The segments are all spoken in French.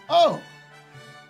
Oh,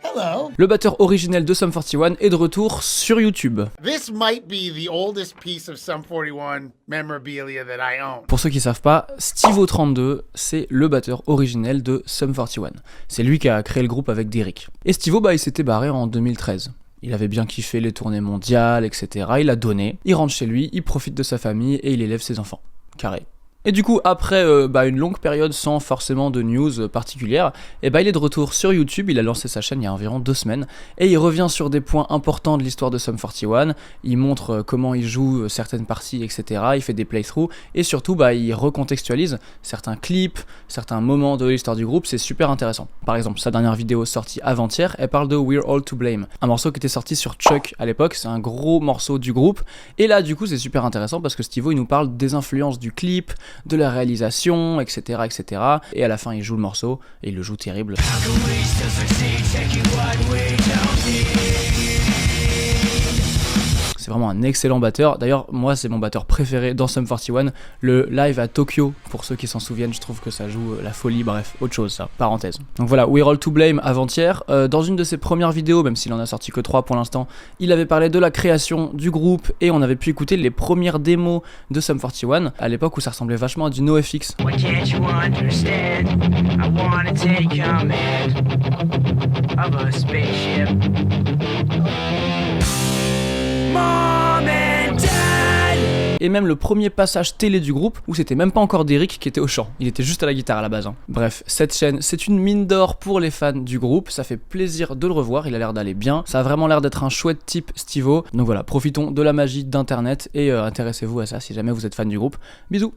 hello. Le batteur originel de Sum 41 est de retour sur YouTube. This might be the oldest piece of Sum 41 memorabilia that I own. Pour ceux qui savent pas, Stivo32, c'est le batteur originel de Sum 41. C'est lui qui a créé le groupe avec Derrick. Et Stivo, il s'était barré en 2013. Il avait bien kiffé les tournées mondiales, etc. Il a donné, il rentre chez lui, il profite de sa famille et il élève ses enfants. Carré. Et du coup, après une longue période sans forcément de news particulière, il est de retour sur YouTube, il a lancé sa chaîne il y a environ 2 semaines, et il revient sur des points importants de l'histoire de Sum 41, il montre comment il joue certaines parties, etc., il fait des playthroughs, et surtout, il recontextualise certains clips, certains moments de l'histoire du groupe, c'est super intéressant. Par exemple, sa dernière vidéo sortie avant-hier, elle parle de We're All to Blame, un morceau qui était sorti sur Chuck à l'époque, c'est un gros morceau du groupe, et là, du coup, c'est super intéressant parce que Stivo, il nous parle des influences du clip, de la réalisation, etc., etc. Et à la fin, il joue le morceau, et il le joue terrible. C'est vraiment un excellent batteur. D'ailleurs, moi, c'est mon batteur préféré dans Sum 41. Le live à Tokyo, pour ceux qui s'en souviennent, je trouve que ça joue la folie. Bref, autre chose, ça. Parenthèse. Donc voilà, We're All to Blame avant-hier. Dans une de ses premières vidéos, même s'il en a sorti que 3 pour l'instant, il avait parlé de la création du groupe et on avait pu écouter les premières démos de Sum 41 à l'époque où ça ressemblait vachement à du NoFX. Why can't you understand? I wanna take command of a spaceship. Mom and Dad! Et même le premier passage télé du groupe où c'était même pas encore Derrick qui était au chant, il était juste à la guitare à la base. Bref, cette chaîne, c'est une mine d'or pour les fans du groupe, ça fait plaisir de le revoir, il a l'air d'aller bien, ça a vraiment l'air d'être un chouette type Stivo. Donc voilà, profitons de la magie d'internet et intéressez-vous à ça si jamais vous êtes fan du groupe. Bisous!